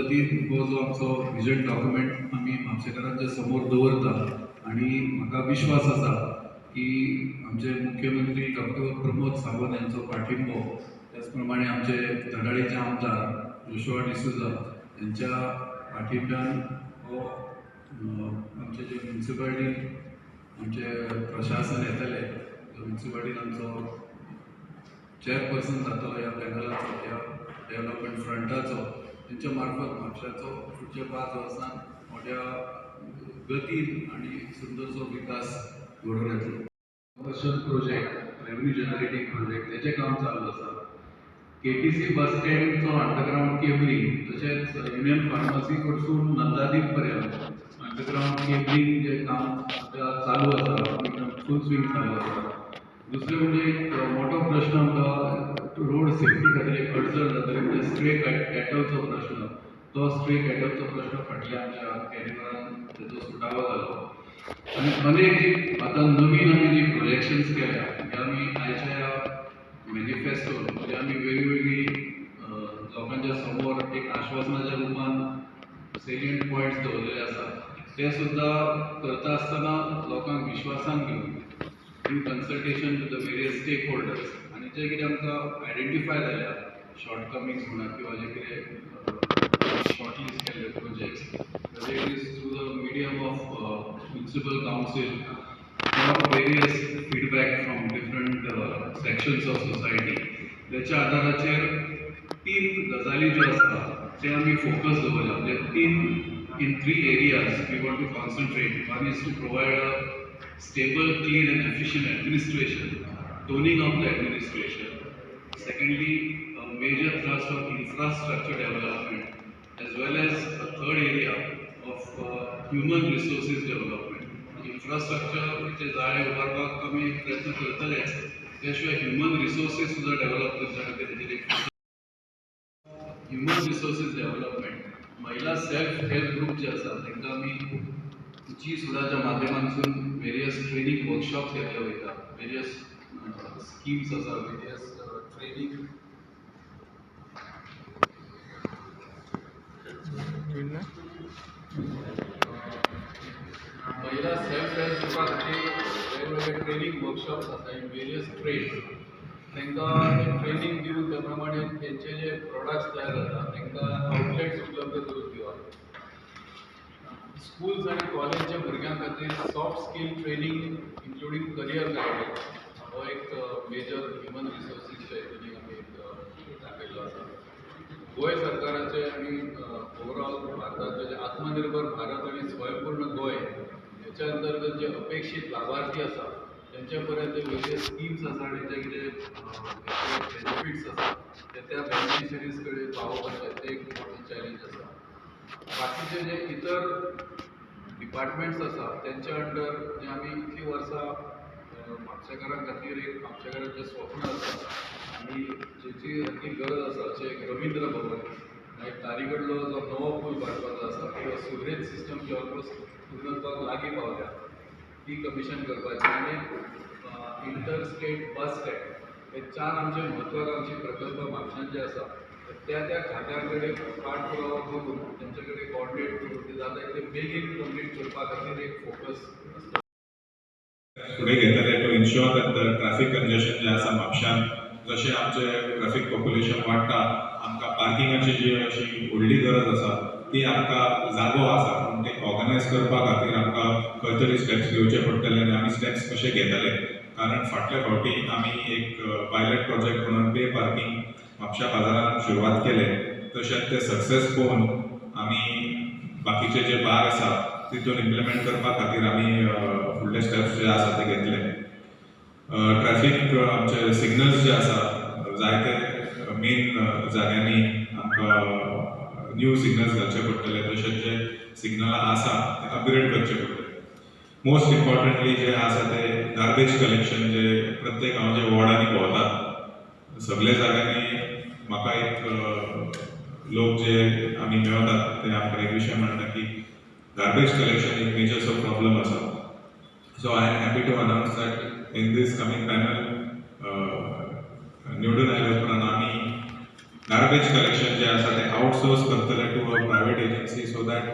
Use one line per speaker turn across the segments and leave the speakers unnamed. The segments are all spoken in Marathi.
पद्दतीन हो जो आमचो विजन डॉक्युमेंट आमी म्हापशेकारांच्या समोर दवरता आणि म्हाका विश्वास आसा की आमचे मुख्यमंत्री डॉक्टर प्रमोद सावंत यांचो पाठिंबो त्याच प्रमाणे आमचे धडाडीचे आमदार जोशुआ डिसूजा यांच्या पाठिंब्यान हो आमचे जे म्युनिसिपालिटी आमचे प्रशासन येतले म्युनिसिपालिटीन आमचो चेअरपर्सन जातलो ह्या पॅनलाचो ह्या डेव्हलपमेंट फ्रंटाचो त्यांच्या मार्फत म्हापशाचो पुढच्या 5 वर्सांत मोठ्या गतीन आणि सुंदरसो विकास घडोवन येतलो. Commercial project revenue generating project त्याचे काम चालू आसा. केटीसी बस स्टँडचो अंडरग्राउंड केबलिंग तशेंच युनियन फार्मसी कडसून नंदादीप पर्यंत अंडरग्राउंड केबलिंग जे काम चालू आसा फुल स्विंग चालू आसा. दुसरे म्हणजे एक मोठो प्रश्न आमकां रोड सेफ्टी खातीर एक अडचण जाताली म्हणजे स्ट्रे कॅटलचो प्रश्न. तो स्ट्रे कॅटलचो प्रश्न फाटल्या आमच्या कॅरिबरान तेजो सुटावो जालो आणि अनेक जी आतां नवीन आमी जी प्रोजेक्शन्स केल्या ते आमी आयच्या मॅनिफेस्टो म्हणजे आमी वेगवेगळी लोकांच्या समोर एक आश्वासनाच्या रुपान सेलियंट पॉयंट्स दवरलेले आसा. ते सुद्दां करता आसतना लोकांक विश्वासान घेवन in consultation to the various stakeholders आणि जे कितें आमकां आयडेंटिफाय जाल्या शॉर्टकमिंग्स म्हणा किंवा जे कितें शॉर्टलिस्ट केल्ले projects whether it is through the medium of municipal council or various feedback from different sections of society. त्याच्या आधाराचेर 3 गजाली ज्यो आसा ते आमी फोकस दवरला म्हणजे 3 in 3 areas we want to concentrate. One is to provide a stable, clean and efficient administration, toning of the administration. Secondly, a major thrust of infrastructure development as well as a third area of human resources development. Infrastructure which is जाळे उभारपाक आमी प्रयत्न करतलेच त्या शिवाय ह्युमन रिसोर्सीस सुद्धा डेव्हलप करच्या खातीर एक ह्युमन रिसोर्सीस डेव्हलपमेंट महिला सेल्फ हेल्प ग्रुप जे आसा तांकां आमी जी सुद्दाच्या माध्यमांतून वेरियस ट्रेनिंग वर्कशॉप्स घेतले वयता वेरियस स्कीम्स आसा वेरियस ट्रेनिंग महिला सेल्फ हेल्प ग्रुपा खातीर वेगवेगळे ट्रेनिंग वर्कशॉप्स आसा इन वेरियस ट्रेड्स तांकां ट्रेनिंग दिवन त्या प्रमाणे तेंचे जे प्रोडक्ट्स तयार जाता तांकां आउटलेट्स उपलब्ध करून दिवप. स्कूल्स आणि कॉलेजच्या भुरग्यां खातीर soft skill training including career guidance हो एक मेजर ह्युमन रिसोर्सीसच्या हितून आमी दाखयल्लो आसा. गोंय सरकाराचे आनी ओवरऑल भारताचे जे आत्मनिर्भर भारत आणि स्वयंपूर्ण गोंय हेच्या अंतर्गत जे अपेक्षित लाभार्थी आसा त्यांच्या पर्यंत वेगळे स्कीम्स आसा आणि जे कितें बेनिफिट्स आसा ते त्या बेनिफिशरीज कडेन पावोवपाचें ते एक मोठें चॅलेंज आसा. बाकीचे जे इतर डिपार्टमेंट्स आसा त्यांच्या अंडर जे आमी इतली वर्सां म्हापशेकारां खातीर एक म्हापशेकारांचें स्वप्न आसा आनी जेची खातीर गरज आसा अशें एक रवींद्र भवन मागीर तारीगडलो जो नवो पूल बांदपाचो आसा किंवा सिवरेज सिस्टम जी ऑलमोस्ट पूर्णत्वाक लागीं पावल्या ती कमिशन करपाची आनी इंटर स्टेट बस स्टँड हे 4 आमचे म्हत्वाकांक्षी प्रकल्प म्हापशांत जे आसा त्या खात्यां कडेन पाठपुरावो करून तेंचे कडेन कॉर्डिनेट करून ते जाता ते बेगीन कंप्लीट करपा खातीर एक फोकस
फुडें घेतले to ensure that the traffic congestion जे आसा म्हापशांत जशें आमचें ट्रॅफिक पॉप्युलेशन वाडटा आमकां पार्किंगाची जी अशी व्हडली गरज आसा ती आमकां जागो आसा पूण ती ऑर्गनायज करपा खातीर आमकां खंय तरी स्टेप्स घेवचे पडटले आनी आमी स्टेप्स कशे घेतले कारण फाटल्या फावटी आमी एक पायलट प्रोजेक्ट म्हणून पे पार्किंग म्हापशा बाजारात सुरवात केले तशेंच ते सक्सेस पळोवन आमी बाकीचे जे भाग आसा तितून इम्प्लिमेंट करपा खातीर आमी फुडले स्टेप्स जे आसा ते घेतले. ट्रॅफिक आमचे सिग्नल्स जे आसा जायते मेन जाग्यांनी आमकां न्यू सिग्नल्स घालचे पडटले तशेंच जे सिग्नलां आसा ते अपग्रेड करचे पडटले. मोस्ट इम्पॉर्टंटली जे आसा ते गार्बेज कलेक्शन जे प्रत्येक हांव जे वॉर्डांनी भोंवता सगळे जाग्यांनी म्हाका एक लोक जे आमी मेळटात ते आमकां एक विशय म्हणटा की गार्बेज कलेक्शन एक मेजर सो प्रॉब्लम आसा. So I am happy to announce that in these coming panel निवडून आयले उपरांत आमी गार्बेज कलेक्शन जे आसा ते आउटसोर्स करतले to a private agency so that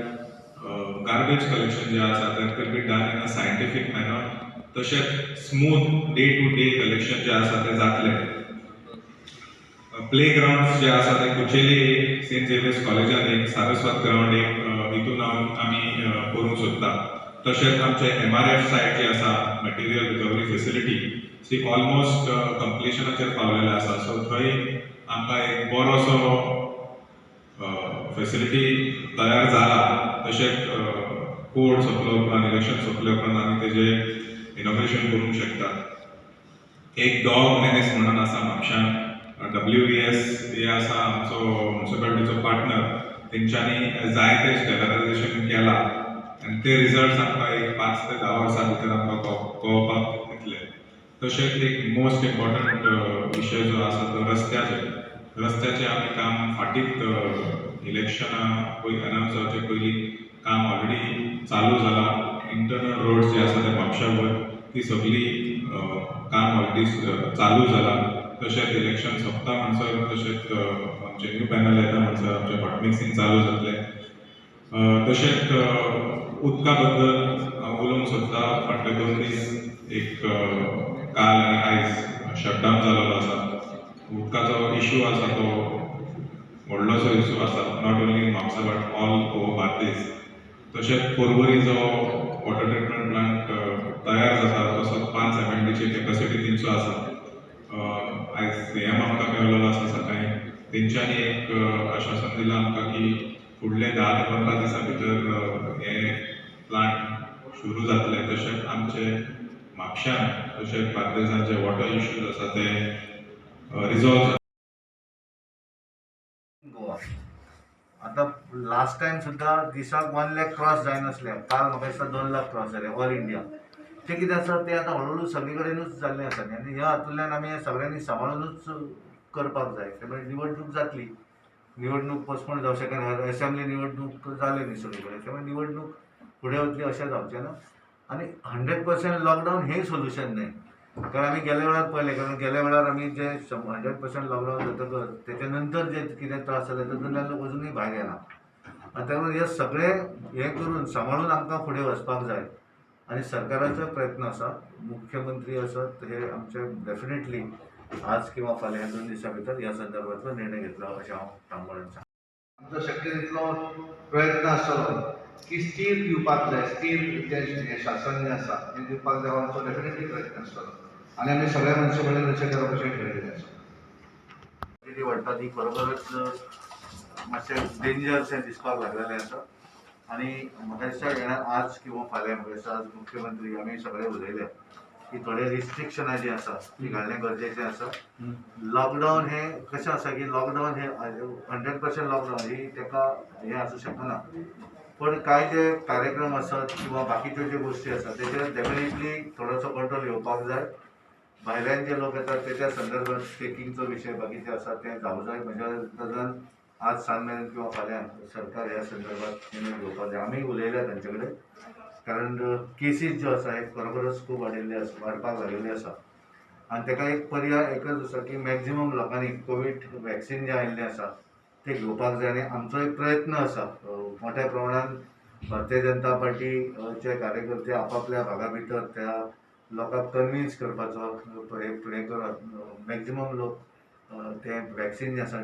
garbage collection जे आसा that will be done in a scientific manner. तशेंच smooth day to day collection जे आसा ते जातले. प्ले ग्राउंड जे आसा ते कुचेली सेंट झेवियर्स कॉलेजान एक सारस्वत ग्राउंड एक हितून आमी करूंक सोदता. तशेंच आमचे MRF सायट जी आसा मटेरियल रिकवरी फेसिलिटी ती ऑलमोस्ट कंप्लिशनाचेर पावलेले आसा. सो थंय आमकां एक बरोसो फेसिलिटी तयार जाला. तशेंच कोड सोंपले उपरांत इलेक्शन सोंपले उपरांत आमी तेजें इनॉग्रेशन करूंक शकता. एक डॉग मेनेस म्हणून आसा म्हापशान WES हे आसा आमचो म्युनिसिपालिटीचो पार्टनर. तेंच्यांनी जायते स्टॅबलायझेशन केलां आनी ते रिजल्ट्स आमकां एक 5 ते 10 वर्सां भितर आमकां कळोवपाक येतले. तशेंच एक मोस्ट इम्पॉर्टंट विशय जो आसा तो रस्त्याचें आमी काम फाटींच इलेक्शना अनावन्स जावचे पयलीं काम ऑलरेडी चालू जालां. इंटरनल रोड्स जे आसा ते म्हापशावर ती सगळी काम ऑलरेडी चालू जालां. तशेंच इलेक्शन सोंपता म्हणसर तशेंच आमचे न्यू पॅनल येता म्हणसर आमचें हॉट मिक्सिंग चालू जातलें. तशेंच उदका बद्दल हांव उलोवंक सोदता. फाटले 2 दीस एक काल आनी आयज शटडावन जाल्लो आसा. उदकाचो इश्यू आसा तो व्हडलोसो इश्यू आसा not only in Mapusa but all over Bardez. तशेंच पर्वरी जो वॉटर ट्रिटमेंट प्लांट तयार जाता तसो 5 MMDची कॅपॅसिटी तेंचो आसा. आयज CM आमकां मेळिल्लो आसा सकाळीं. तेंच्यांनी एक आश्वासन दिलां आमकां की फुडले 10 ते 15 दिसां भितर हे प्लांट सुरू जातले. तशेंच आमचे म्हापशान तशेंच बार्देजान जे वॉटर इश्यूज आसा ते रिजॉल्व
गोवा आता लास्ट टाइम सुद्धा दिसाक 1 लाख क्रॉस जायनासले. काल म्हाका दिसता 2 लाख क्रॉस जाले ऑल इंडिया. ते कितें आसा ते आतां हळूहळू सगळे कडेनूच जाल्लें आसा न्ही. आनी ह्या हातूंतल्यान आमी सगळ्यांनी सांबाळूनच करपाक जाय. त्यामुळे निवडणूक जातली. निवडणूक पोस्टपोन जावं शकना. असेंब्ली निवडणूक जाले न्ही सगळे कडेन. त्यामुळे निवडणूक फुडें वतली अशें जावचें ना. आनी 100% लॉकडावन हें सोल्युशन न्हय. कारण आमी गेल्या वेळार पळयलें. कारण गेल्या वेळार आमी जे 100% लॉकडावन जातकच तेच्या नंतर जे कितें त्रास जाले तातूंतल्यान लोक अजुनूय भायर येना. आनी त्यामुळे हे सगळे हे करून सांबाळून आमकां फुडें वचपाक जाय. आनी सरकाराचो प्रयत्न आसा. मुख्यमंत्री आसात हे आमचे डेफिनेटली आज किंवा फाल्यां 2 दिसां भितर ह्या संदर्भातलो निर्णय घेतलो अशें हांव ठामपणान सांगता. आमचो शक्य तितलो प्रयत्न आसतलो की स्टील दिवपाक जाय. स्टील जे शासन जें आसा तें दिवपाक जाय. आमचो डेफिनेटली प्रयत्न आसतलो. आनी आमी सगळ्या मनशा कडेन अशें करप अशें ठरयिल्लें आसा. कितें वाडटा ती खरोखरच मातशें डेंजरशें दिसपाक लागलेलें आसा. आनी म्हाका दिसता आज किंवा फाल्यां म्हाका दिसता आज मुख्यमंत्री आमी सगळे उलयले की थोडे रिस्ट्रिक्शनां जी आसा ती घालणें गरजेचें आसा. लॉकडावन हें कशें आसा की लॉकडावन हें 100% लॉकडावन ही तेका हें आसूं शकना. पण कांय जे कार्यक्रम आसात किंवा बाकीच्यो ज्यो गोश्टी आसात तेचेर डेफिनेटली थोडोसो कंट्रोल येवपाक जाय. भायल्यान जे लोक येतात तेच्या संदर्भात चेकिंगचो विशय बाकीचे आसा ते जावं जाय. म्हज्या नदरान आज सांज मेरेन किंवा फाल्यां सरकार ह्या संदर्भात निर्णय घेवपाक जाय. आमी उलयल्या तांचे कडेन. कारण केसीस ज्यो आसा हे खरोखरच खूब वाडपाक लागिल्ले आसा. आनी ताका एक पर्याय एकच आसा की मॅक्झिमम लोकांनी कोवीड वॅक्सीन जें आयिल्लें आसा तें घेवपाक जाय. आनी आमचो एक प्रयत्न आसा मोठ्या प्रमाणान भारतीय जनता पार्टीचे कार्यकर्ते आपापल्या भागा भितर त्या लोकांक कन्विन्स करपाचो हें करप. मॅक्झिमम लोक ते वॅक्सीन जें आसा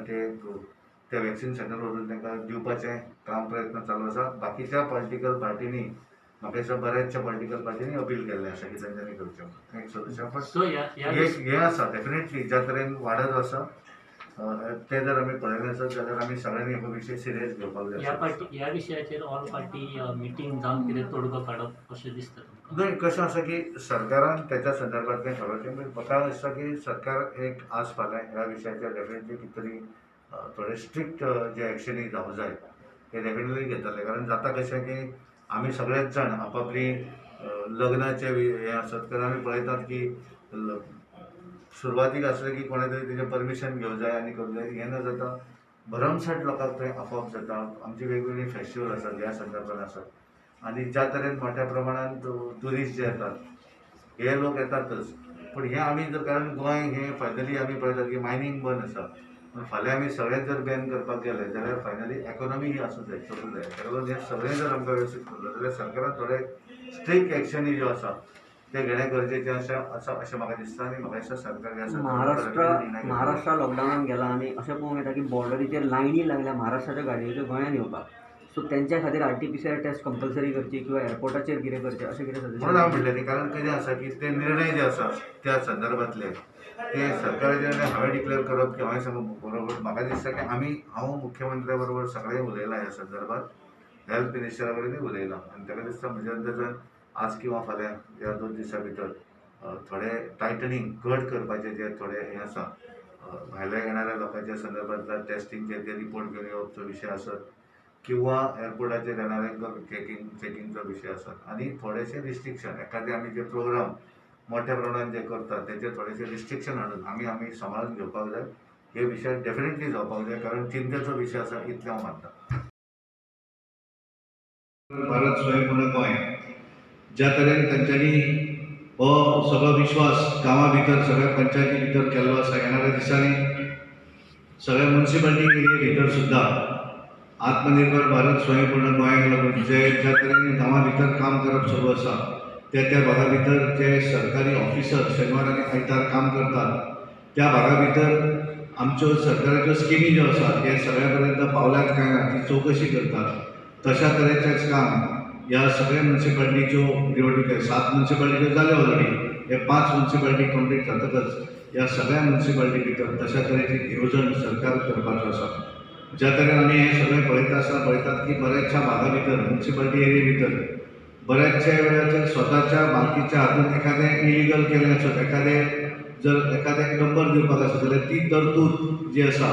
ते वॅक्सीन सेंटर वरून तांकां दिवपाचें काम प्रयत्न चालू आसा. बाकीच्या पॉलिटिकल पार्टींनी म्हाका दिसता बऱ्याचशा पॉलिटिकल पार्टींनी अपील केल्लें आसा की तांच्यांनी करचें एक सोल्युशन. पण हें आसा डेफिनेटली ज्या तरेन वाडत आसा ते जर आमी पळयलें आसत जाल्यार आमी सगळ्यांनी हो विशय सिरियस घेवपाक जाय.
ह्या विशयाचेर ऑल पार्टी मिटींग जावन कितें तोडगो काडप अशें दिसता तुमकां?
नाही कशें आसा की सरकारान त्याच्या संदर्भात काही ठरवचें. म्हाका दिसता की सरकार एक आज फाल्यां ह्या विशयाचेर डेफिनेटली कितें तरी थोडे स्ट्रिक्ट जे एक्शनी जावं जाय ते डेफिनेटली घेतले. कारण जाता कशें की आमी सगळेच जाण आपापली लग्नाचे हे आसत. कारण आमी पळयतात की सुरवातीक आसलें की कोणे तरी तेजें परमिशन घेवं जाय आनी करूं जाय. हें न जाता भरमसाट लोकांक थंय आपोवप जाता. आमची वेगवेगळी फेस्टिवल आसात ह्या संदर्भात आसात. आनी ज्या तरेन मोठ्या प्रमाणात ट्युरिस्ट जे येतात हे लोक येतातच. पण हे आमी जर कारण गोंय हें फायनली आमी पळयतात की मायनींग बंद आसा. पण फाल्यां आमी सगळें जर बॅन करपाक गेले जाल्यार फायनली इकॉनॉमी ही आसूं जाय चलूंक जाय ताका लागून हें सगळें जर आमकां वेवस्थीत करतलो जाल्यार सरकारान थोडे स्ट्रिक्ट एक्शनी ज्यो आसा ते घेणें गरजेचें आसा अशें म्हाका दिसता आनी म्हाका दिसता सरकार ह्या संदर्भात
महाराष्ट्रा लॉकडावनान गेला आनी अशें पळोवंक येता की बॉर्डरीचेर लायनी लागल्या महाराष्ट्राच्या गाडयोच्यो गोंयांत येवपाक. सो तेंच्या खातीर RT-PCR टेस्ट कंपल्सरी करची किंवा एअरपोर्टाचेर कितें करचें अशें कितें
म्हणून
सजेशन?
हांव म्हणलें न्ही कारण कितें आसा की ते निर्णय जे आसा त्या संदर्भातले ते सरकाराचे निर्णय हांवें डिक्लेअर करप की हांवें सांगून बरोबर म्हाका दिसता की हांव मुख्यमंत्र्या बरोबर सगळें उलयलां ह्या संदर्भात हेल्थ मिनिस्टरा कडेनूय उलयलां आनी ताका दिसता म्हज्या अंदाजान आज किंवा फाल्यां ह्या 2 दिसां भितर थोडे टायटनींग कट करपाचे जे थोडे हें आसा भायल्या येणाऱ्या लोकांच्या संदर्भांतल्या टेस्टिंगचे ते रिपोर्ट घेवन येवपचो विशय आसत किंवा एअरपोर्टाचेर येणाऱ्यांक चेकिंगचो विशय आसत आनी थोडेशे रिस्ट्रिक्शन एखादे आमी जे प्रोग्राम मोठ्या प्रमाणात जे करतात तेचे थोडेशे रिस्ट्रिक्शन हाडून आमी सांबाळून घेवपाक जाय हे विशय डेफिनेटली जावपाक जाय कारण चिंतेचो विशय आसा इतलें हांव मानता.
भारत स्वयंपूर्ण गोंय ज्या तरेन तांच्यांनी हो सगळो विश्वास गांवां भितर सगळ्या पंचायती भितर केल्लो आसा येणाऱ्या दिसांनी सगळ्या म्युन्सिपालिटी एरिये भितर सुद्दां आत्मनिर्भर भारत स्वयंपूर्ण गोंयाक लागून जे ज्या तरेन गांवां भितर काम करप सुरू आसा त्या भागा भितर जे सरकारी ऑफिसर शेनवार आनी आयतार काम करतात त्या भागा भितर आमच्यो सरकाराच्यो स्किमी ज्यो आसात हे सगळ्या पर्यंत पावल्यात काय ना ती चवकशी करतात. तशा तरेचेंच काम ह्या सगळ्या म्युन्सिपालिटीच्यो निवडणुके 7 म्युन्सिपालिट्यो जाल्यो ऑलरेडी हे 5 म्युन्सिपालिटी कंप्लीट जातकच ह्या सगळ्या म्युन्सिपालिटी भितर तशा तरेची नियोजन सरकार करपाचो आसा. ज्या तरेन आमी हे सगळें पळयतात की बऱ्याचशा भागा भितर म्युन्सिपालिटी एरिये भितर बऱ्याचशा वेळाचेर स्वताच्या मालकीच्या हातून एखादें इलिगल केलें आसत एखाद्याक नंबर दिवपाक आसत जाल्यार ती तरतूद जी आसा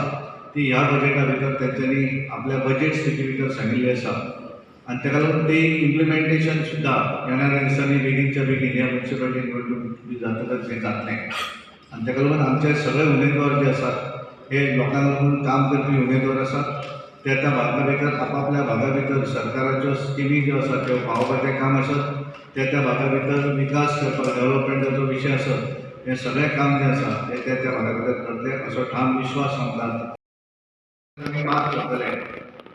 ती ह्या बजेटा भितर तेंच्यांनी आपल्या बजेट स्थिती भितर सांगिल्ली आसा आनी ताका लागून ते इम्प्लिमेंटेशन सुद्दां येणाऱ्या दिसांनी बेगीनच्या बेगीन ह्या म्युन्सिपालिटी निवडणूक जातकच हें जातलें आनी ताका लागून आमचे सगळे उमेदवार जे आसात हे लोकांक लागून काम करपी उमेदवार आसात त्या भागा भितर आपापल्या भागा भितर सरकाराच्यो स्किमी ज्यो आसात त्यो पावोवपाचें काम आसत त्या भागा भितर विकास करपाक डेव्हलपमेंटाचो विशय आसत हें सगळें काम जें आसा तें त्या भागा भितर करतले असो ठाम विश्वास आमकां आमी मात करतले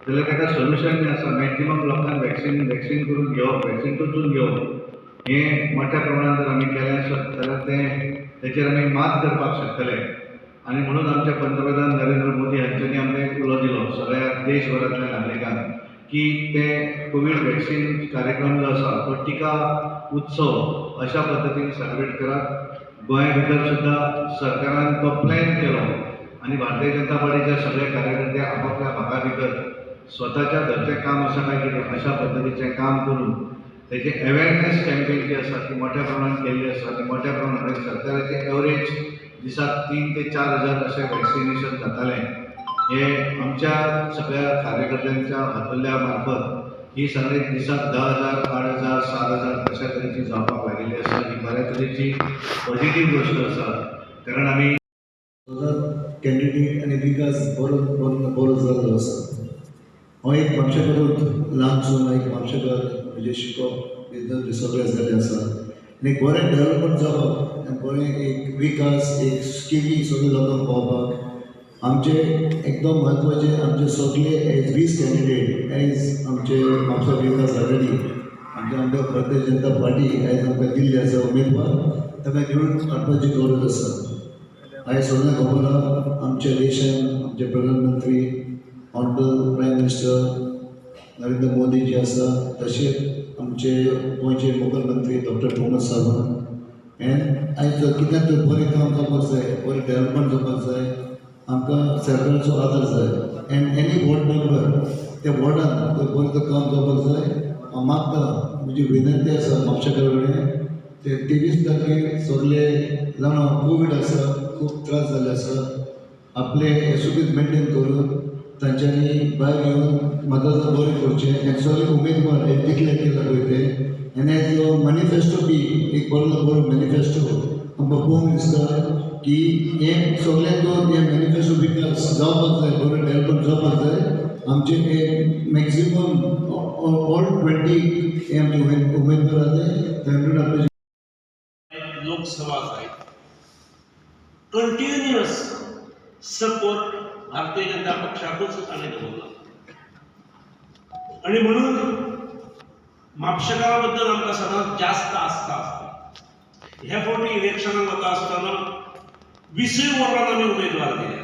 जाल्यार ताका सोल्युशन जें आसा मॅक्झिमम लोकांक वॅक्सीन करून घेवप वॅक्सीन टोचून घेवप हें मोठ्या प्रमाणात जर आमी केलें आसत जाल्यार तेचेर आमी मात करपाक शकतले आनी म्हणून आमचे पंतप्रधान नरेंद्र मोदी हांच्यांनी आमकां एक उलो दिलो सगळ्या देशभरांतल्या नागरिकांक की ते कोवीड वॅक्सीन कार्यक्रम जो आसा तो टिका उत्सव अशा पद्दतीन सेलिब्रेट करात. गोंया भितर सुद्दां सरकारान तो प्लॅन केलो आनी भारतीय जनता पार्टीचे सगळे कार्यकर्ते आपापल्या भागा भितर स्वताच्या घरचें काम आसा काय कितें अशा पद्दतीचें काम करून तेजे अवेरनेस कॅम्पेन जी आसा ती मोठ्या प्रमाणात केल्ली आसा आनी मोठ्या प्रमाणात सरकाराचे एवरेज दिसाक 3 ते 4 हजार अशें वॅक्सिनेशन जातालें हे आमच्या सगळ्या कार्यकर्त्यांच्या हातुल्या मार्फत ही सगळी दिसाक 10,000 8,000 7,000 अशा तरेची जावपाक लागिल्ली आसा ही बऱ्या तरेची पॉझिटीव गोश्ट आसा कारण आमी
कॅन्डिडेट आनी विकास बरो जाल्लो आसा. हांव एक म्हापशेकारूच ल्हानसून एक म्हापशेकार म्हणजे शिकप सगळें जाल्लें आसा आनी एक बरें डेव्हलपमेंट जावपाक आनी बरें एक विकास एक स्किमी सगळ्या लोकांक पावपाक आमचे एकदम म्हत्वाचे आमचे सगळे एज 20 कॅन्डिडेट एज आमचे म्हापसा विकास आघाडी आमच्या भारतीय जनता पार्टी आयज आमकां दिल्ली आसा उमेदवार ताका निवडून हाडपाची गरज आसा. आयज सगळ्यांक खबर आहा आमच्या देशान आमचे प्रधानमंत्री honourable prime minister Narendra Modi जे आसा तशेंच आमचे गोंयचे मुखेलमंत्री डॉक्टर प्रमोद सावंत एन आयज कित्याक तर बरें काम जावपाक जाय बरें डेव्हलपमेंट जावपाक जाय आमकां सरकाराचो आदार जाय एन्ड एनी वॉर्ड मेंबर त्या वॉर्डान बरें काम जावपाक जाय हांव मागता म्हजी विनंती आसा म्हापशेकार कडेन ते 23 सगळे जाणा कोवीड आसा खूब त्रास जाल्ले आसा आपले एसओपीज मेंटेन करून तांच्यांनी भायर येवन मदत बरें करचें आनी सगळे उमेदवार हे डिक्लेअर केला पळय ते आनी जो मॅनिफेस्टो बी एक बरो मॅनिफेस्टो आमकां पळोवंक दिसता की हे सगळ्यांक हे मॅनिफेस्टो विकास जावपाक जाय बरें डेव्हलपमेंट जावपाक जाय आमचे हे मॅक्झिमम ऑल 20 हे आमचे उमेदवार आसात तांकां
लोकसभा जाय कंटिन्युअस सपोर्ट भारतीय जनता पक्षाकूच ताणें दवरला आणि म्हणून म्हापशेकारा बद्दल आमकां सदांच जास्त आस्था आसता. ह्या फावटी इलेक्शनाक वता आसतना 20 वॉर्डांत आमी उमेदवार दिले.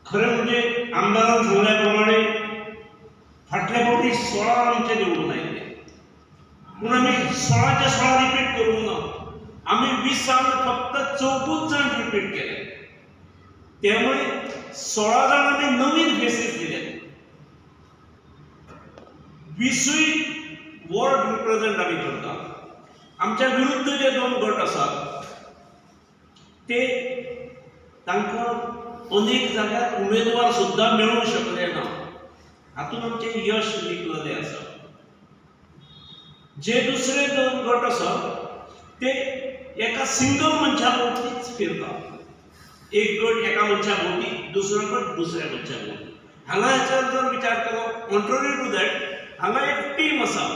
खरें म्हणजे आमदारान सांगल्या प्रमाणे फाटल्या फावटी 16 आमचे निवडून आयले, पूण आमी 16चे 16 रिपीट करूंक ना. आमी 20 फक्त 14 जाण रिपीट केले. त्यामुळे 16 जाण आमी नवीन फेसीस दिले. 20 वॉर्ड रिप्रेझेंट आमी करता. आमच्या विरुद्ध जे 2 गट आसात ते तांकां अनेक जाग्यार उमेदवार सुद्दां मेळूंक शकले ना. हातूंत आमचें यश निकळलें आसा. जे दुसरे 2 गट आसात ते एका सिंगल मनशा भोंवतीच फिरता. एक गट एका मनशा भोंवती, दुसरो गट दुसऱ्या मनशा भोंवती. हांगा हेचेर जर विचार केलो, कॉन्ट्ररी टू दॅट, हांगा एक टीम आसा,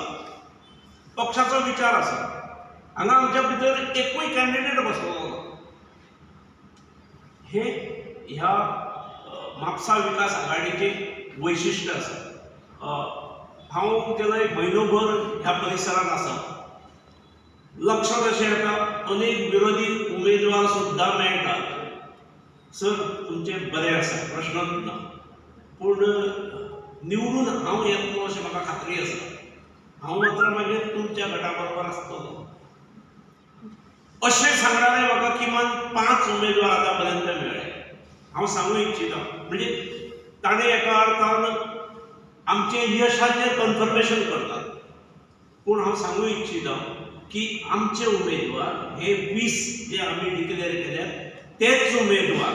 पक्षाचो विचार आसा. हांगा आमच्या भितर एकूय कॅन्डिडेट बसलोलो ना. हे ह्या म्हापसा विकास आघाडीचें वैशिश्ट्य आसा. हांव गेल्या एक म्हयनोभर ह्या परिसरांत आसा. लक्षांत अशें येता अनेक विरोधी उमेदवार सुद्दां मेळटात. सर तुमचें बरें आसा, प्रश्नच ना, पूण निवडून हांव येतलो अशें म्हाका खात्री आसा. हांव मात्र मागीर तुमच्या गटा बरोबर आसतलो अशें सांगणारे म्हाका किमान 5 उमेदवार आतां पर्यंत मेळ्ळे. हांव सांगूं इच्छिता, म्हणजे ताणें एका अर्थान आमचे यशाचेर कन्फर्मेशन करतात. पूण हांव सांगूं इच्छिता की आमचे उमेदवार हे 20 जे आमी डिक्लेअर केल्यात तेच उमेदवार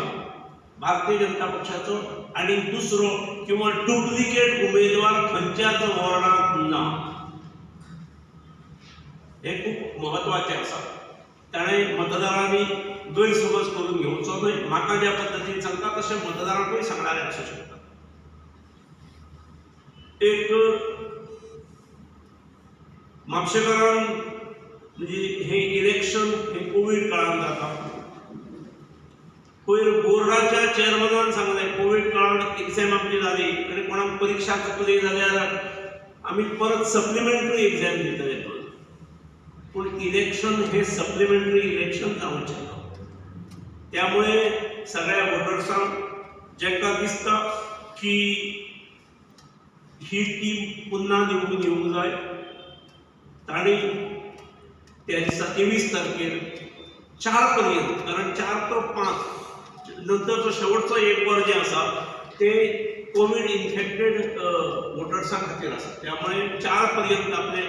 भारतीय जनता पक्षाचो आनी दुसरो किंवा डुप्लिकेट उमेदवार खंयच्याच वॉर्डांत ना. हे खूब म्हत्वाचें आसा. ताणें मतदारांनी गैरसमज करून घेवचो न्हय. म्हाका ज्या पद्दतीन सांगता तशें मतदारांकूय सांगणारे आसूं शकता. एक म्हापशेकारान म्हणजे हे इलेक्शन हे कोविड काळांत जाता. पयर बोर्डाच्या चेअरमॅनान सांगलें कोविड काळांत एग्जाम आमची जाली आनी कोणाक परीक्षा चुकली जाल्यार आमी परत सप्लिमेंटरी एग्जाम दितले. पूण इलेक्शन हे सप्लिमेंटरी इलेक्शन जावचें ना. त्यामुळे सगळ्या वोटर्सांक जेंकां दिसता की ही टीम पुन्हा निवडून येवंक जाय, तांणी त्या दिसा 23 तारखेर 4 पर्यंत, कारण 4 to 5 नंतरचो शेवटचो 1 वर जें आसा तें कोविड इन्फेक्टेड वोटर्सां खातीर आसा. त्यामुळे 4 पर्यंत आपले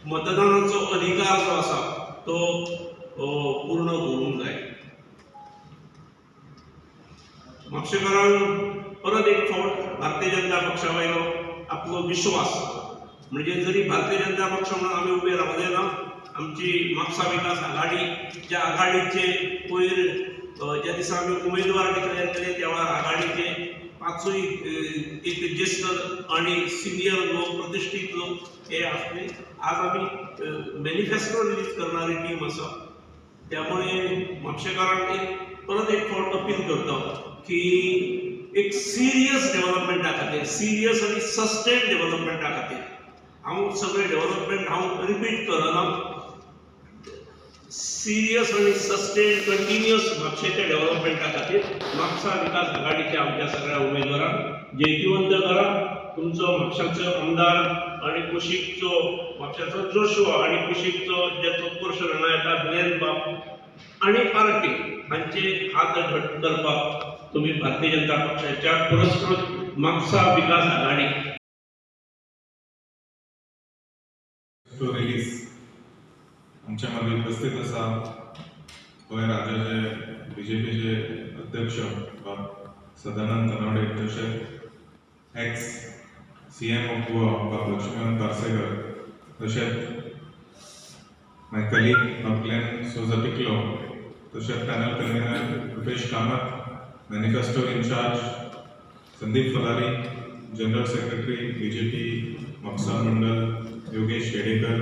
मतदानाचो अधिकार जो आसा तो पूर्ण करूंक जाय. म्हापशेकारान परत एक फावट भारतीय जनता पक्षा वयलो आपलो विश्वास, म्हणजे जरी भारतीय जनता पक्ष म्हणून आमी उबे रावले ना, आमची म्हापसा विकास आघाडी ज्या आघाडीचे पयर ज्या दिसा आमी उमेदवार डिक्लेअर केले त्या वेळार आघाडीचे 5य एक ज्येष्ठ आणि सिनियर लोक, प्रतिष्ठीत लोक हे आसले. आज आमी मॅनिफेस्टो रिलीज करणारी टीम आसा. त्यामुळे म्हापशेकारांक परत एक फावट अपील करता की एक सिरियस डेव्हलपमेंटा खातीर, सिरियस आनी सस्टेन डेव्हलपमेंटा खातीर, हांव सगळे डेव्हलपमेंट हांव रिपीट करना, सिरियस आणि सस्टेन कंटिन्युअस म्हापशेच्या डेव्हलपमेंटा खातीर म्हापसा विकास आघाडीच्या आमच्या सगळ्या उमेदवारांक जैतिवंत करा. तुमचो म्हापशाचो आमदार आणि कुशीकचो म्हापशाचो जोशुआ आणि कुशीकचो जेचो उत्कर्श राणा येता ग्लेन बाब आणि पार्टी हांचे हात घट करपाक तुम्ही भारतीय जनता पक्षाच्या पुरस्कृत म्हापसा विकास आघाडी
तो रिलीज आमच्या मागे उपस्थित आसा गोंय राज्याचे बीजेपीचे अध्यक्ष सदानंद तनावडे, तशेंच ex CM of Goa Laxman Parsekar, तशेंच माय कलीग नॉकलेन सोजा पिकलो, तशेंच panel convenor Rupesh Kamat, manifesto in-charge Sandeep Phalari, general secretary BJP Mapusa Mandal Yogesh Yedekar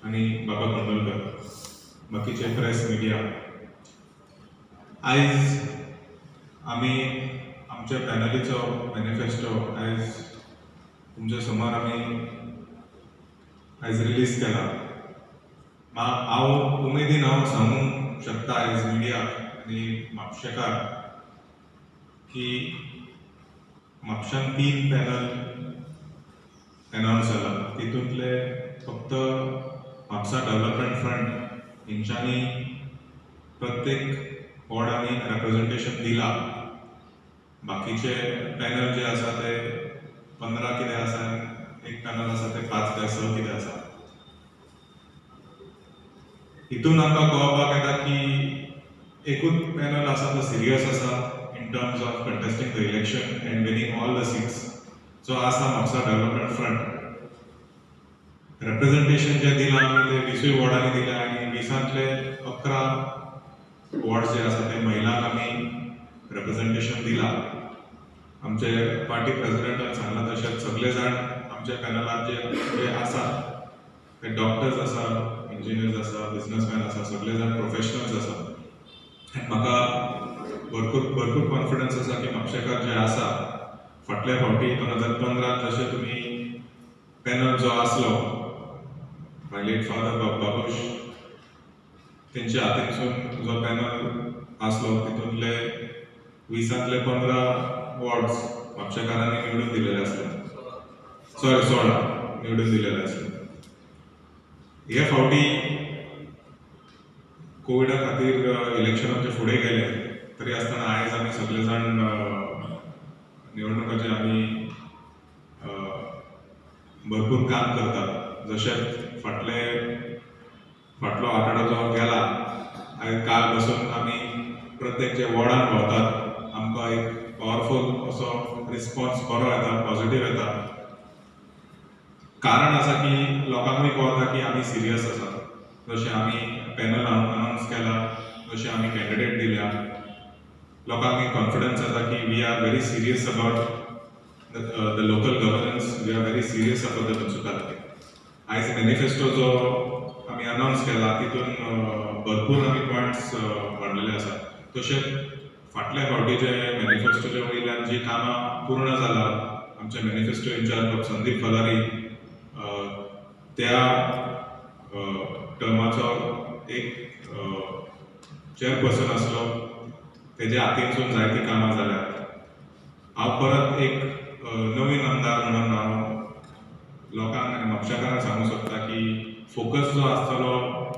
आणि बाबा कोंडलकर, बाकीचे प्रेस मिडिया. आयज आमी आमच्या पॅनलीचो मॅनिफेस्टो आयज तुमच्या समोर आमी आयज रिलीज केला. हांव उमेदीन सांगूंक शकता आयज मिडियाक आनी म्हापशेकार की म्हापशान 3 पॅनल अनाउन्स जाला. तितूंतले फक्त म्हापसा डेव्हलपमेंट फ्रंट हेंच्यांनी प्रत्येक वॉर्डांनी रेप्रेझेंटेशन दिला. बाकीचे पॅनल जे आसा ते 15 कितें आसा, एक पॅनल आसा ते 5 काय 6 कितें आसा. हितून आमकां कळपाक येता की एकूच पॅनल आसा तो सिरियस आसा in terms of contesting the election end winning all the seats. जो आसा म्हापसा डेव्हलपमेंट फ्रंट. रेप्रेझेंटेशन जे दिलां आमी ते 20 वॉर्डांनी दिलें आनी 20तले 11 वॉर्ड्स जे आसा ते महिलांक आमी रेप्रेझेंटेशन दिलां. आमचे पार्टी प्रेसिडेंटान सांगलां तशेंच सगळे जाण आमच्या पॅनलार जे आसा ते डॉक्टर्स आसा, इंजिनियर्स आसा, बिझनेसमॅन आसा, सगळे जाण प्रोफेशनल्स आसा. म्हाका भरपूर कॉन्फिडन्स आसा की म्हापशेकार जे आसा फाटल्या फावटी 2015 जशें तुमी पॅनल जो आसलो माय लेट फादर बाबूश तेंच्या हातींसून जो पॅनल आसलो तितूंतले 20तले 15 वॉर्ड्स म्हापशेकारांनी निवडून दिलेले आसले. 16 निवडून दिलेले आसले. हे फावटी कोविडा खातीर इलेक्शनाचे फुडें गेले तरी आसतना आयज आमी सगळे जाण निवडणुकाचे आमी भरपूर काम करतात. जशें फाटलो आठवडो जो गेला आयज काल बसून आमी प्रत्येक जे वॉर्डान भोंवतात आमकां एक पॉवरफूल असो रिस्पॉन्स बरो येता, पॉझिटिव्ह येता. कारण आसा की लोकांकूय कळटा की आमी सिरियस आसा. जशें आमी पॅनल अनाउन्स केला, जशें आमी कॅन्डिडेट दिल्या, लोकांक एक कॉन्फिडन्स येता की we are very serious about the local governance, we are very serious about the municipality. आयज मॅनिफेस्टो जो आमी अनाउन्स केला तितून भरपूर आमी पॉयंट्स मांडलेले आसा. तशेंच फाटल्या फावटी जे मॅनिफेस्टोच्या वयल्यान जी कामां पूर्ण जाला, आमचे मॅनिफेस्टो इंचार्ज संदीप फलारी त्या टर्माचो एक चेअरपर्सन आसलो, तेज्या हातींसून जायतीं कामां जाल्यात. हांव परत एक नवीन आमदार म्हणून हांव लोकांक आनी म्हापशेकारांक सांगूंक सोदता की फोकस जो आसतलो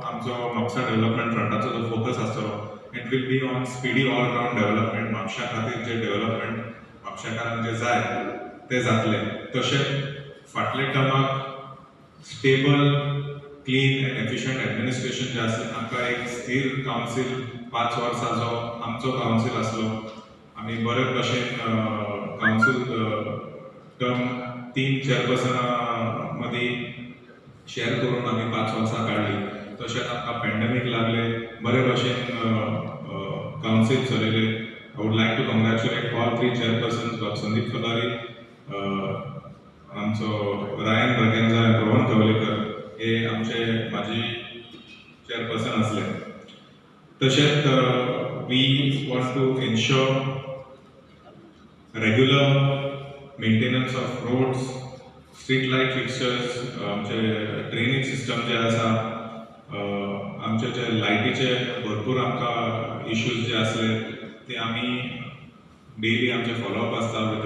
आमचो म्हापसा डेव्हलपमेंट फ्रंटाचो जो फोकस आसतलो it will be on speedy all round development. म्हापशा खातीर जे डेव्हलपमेंट म्हापशेकारांक जे जाय ते जातले. तशेंच फाटले टर्माक stable, clean and efficient administration जे आसलें, आमकां एक स्थिर कावन्सील 5 वर्सां जो आमचो कावन्सील आसलो, आमी बरे भशेन कावन्सील टर्म 3 चेअरपर्सना मदीं शेअर करून आमी 5 वर्सां काडली. तशेंच आमकां पॅन्डेमीक लागले, बरे भशेन कावन्सील चलयले. I would like to congratulate all 3 chairpersons, Sandeep Phalari, आमचो रायन ब्रगेन्झा आनी प्रवन कवलेकर हे आमचे माजी चेअरपर्सन आसले. तशेंच we want to ensure regular maintenance of roads, street light fixtures, आमचे ड्रेनेज सिस्टम जे आसा, आमचे जे लायटीचे भरपूर आमकां इश्यूज जे आसले ते आमी डेली आमचे फॉलोअप आसता विथ